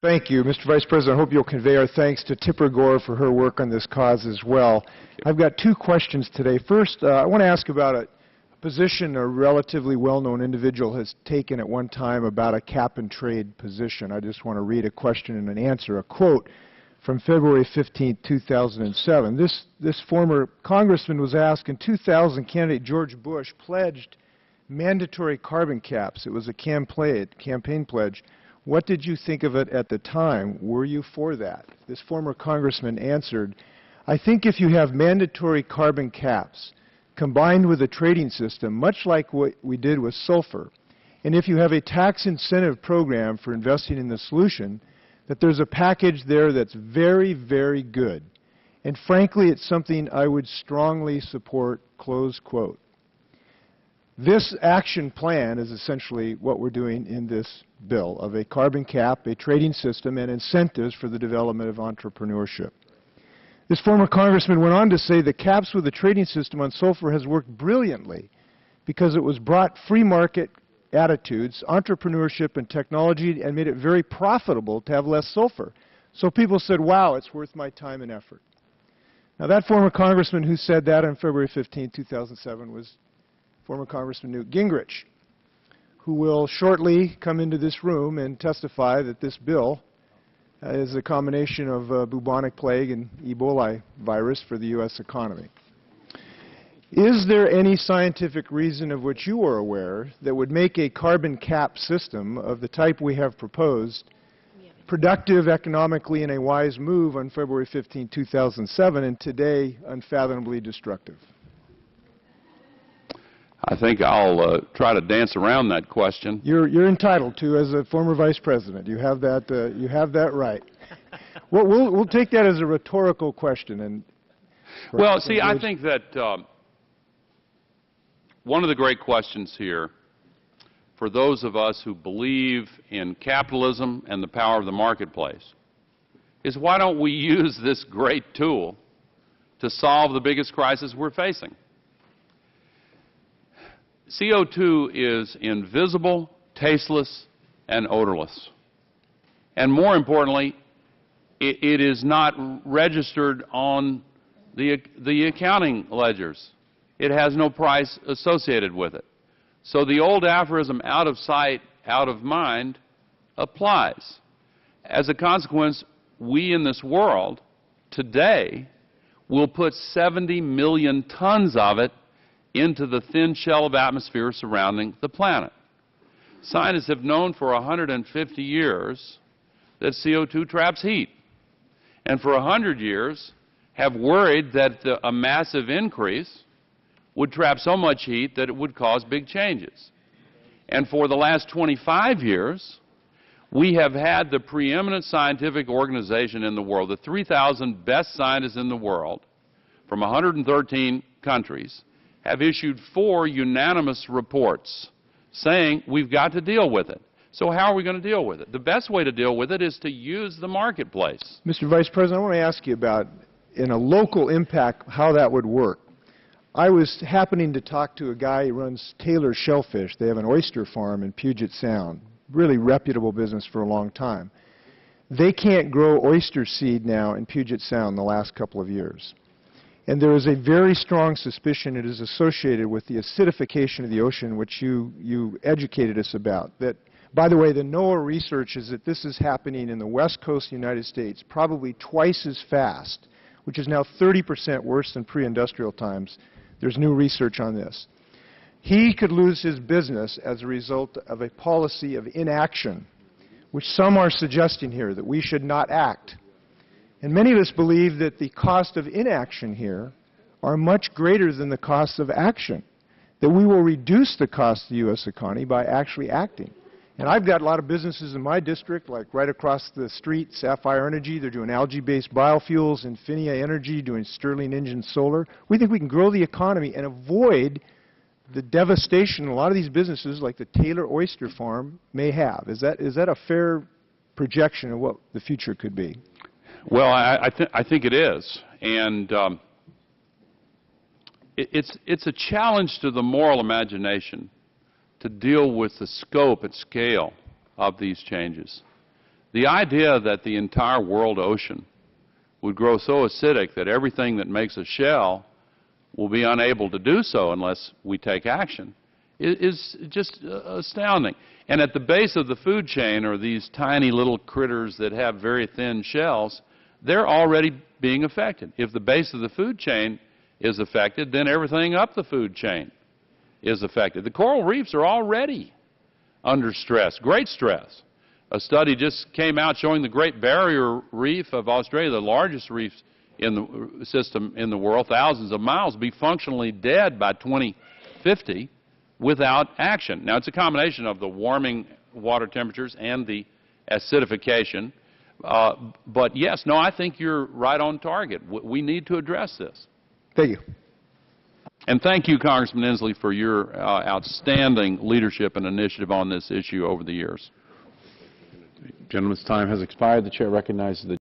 Thank you, Mr. Vice President. I hope you'll convey our thanks to Taylor Gore for her work on this cause as well. I've got two questions today. First, I want to ask about a position a relatively well-known individual has taken at one time about a cap-and-trade position. I just want to read a question and an answer, a quote from February 15, 2007. This former congressman was asked, in 2000, candidate George Bush pledged mandatory carbon caps. It was a campaign pledge. What did you think of it at the time? Were you for that? This former congressman answered, I think if you have mandatory carbon caps combined with a trading system, much like what we did with sulfur, and if you have a tax incentive program for investing in the solution, that there's a package there that's very, very good. And frankly, it's something I would strongly support, close quote. This action plan is essentially what we're doing in this bill of a carbon cap, a trading system, and incentives for the development of entrepreneurship. This former congressman went on to say the caps with the trading system on sulfur has worked brilliantly because it was brought free market attitudes, entrepreneurship, and technology and made it very profitable to have less sulfur. So people said, wow, it's worth my time and effort. Now that former congressman who said that on February 15, 2007 was former Congressman Newt Gingrich, who will shortly come into this room and testify that this bill is a combination of bubonic plague and Ebola virus for the U.S. economy. Is there any scientific reason of which you are aware that would make a carbon cap system of the type we have proposed productive economically and a wise move on February 15, 2007, and today unfathomably destructive? I think I'll try to dance around that question. You're entitled to as a former vice president. You have that right. We'll take that as a rhetorical question. And well, see, I think that one of the great questions here, for those of us who believe in capitalism and the power of the marketplace, is why don't we use this great tool to solve the biggest crisis we're facing? CO2 is invisible, tasteless, and odorless. And more importantly, it is not registered on the accounting ledgers. It has no price associated with it. So the old aphorism, out of sight, out of mind, applies. As a consequence, we in this world today will put 70 million tons of it into the thin shell of atmosphere surrounding the planet. Scientists have known for 150 years that CO2 traps heat, and for 100 years have worried that a massive increase would trap so much heat that it would cause big changes. And for the last 25 years, we have had the preeminent scientific organization in the world, the 3,000 best scientists in the world from 113 countries, have issued 4 unanimous reports saying we've got to deal with it. So how are we going to deal with it? The best way to deal with it is to use the marketplace. Mr. Vice President, I want to ask you about, in a local impact, how that would work. I was happening to talk to a guy who runs Taylor Shellfish. They have an oyster farm in Puget Sound, really reputable business for a long time. They can't grow oyster seed now in Puget Sound the last couple of years. And there is a very strong suspicion it is associated with the acidification of the ocean, which you educated us about. That, by the way, the NOAA research is that this is happening in the west coast of the United States probably twice as fast, which is now 30% worse than pre-industrial times. There's new research on this. He could lose his business as a result of a policy of inaction, which some are suggesting here, that we should not act. And many of us believe that the cost of inaction here are much greater than the cost of action, that we will reduce the cost of the U.S. economy by actually acting. And I've got a lot of businesses in my district, like right across the street, Sapphire Energy. They're doing algae-based biofuels, Infinia Energy doing Stirling engine solar. We think we can grow the economy and avoid the devastation a lot of these businesses, like the Taylor Oyster Farm, may have. Is that a fair projection of what the future could be? Well, I think it is, and it's a challenge to the moral imagination to deal with the scope and scale of these changes. The idea that the entire world ocean would grow so acidic that everything that makes a shell will be unable to do so unless we take action is just astounding. And at the base of the food chain are these tiny little critters that have very thin shells. They're already being affected. If the base of the food chain is affected, then everything up the food chain is affected. The coral reefs are already under stress, great stress. A study just came out showing the Great Barrier Reef of Australia, the largest reef in the system in the world, thousands of miles, be functionally dead by 2050 without action. Now, it's a combination of the warming water temperatures and the acidification. But yes, no, I think you're right on target. We need to address this. Thank you. And thank you, Congressman Inslee, for your outstanding leadership and initiative on this issue over the years. The gentleman's time has expired. The chair recognizes the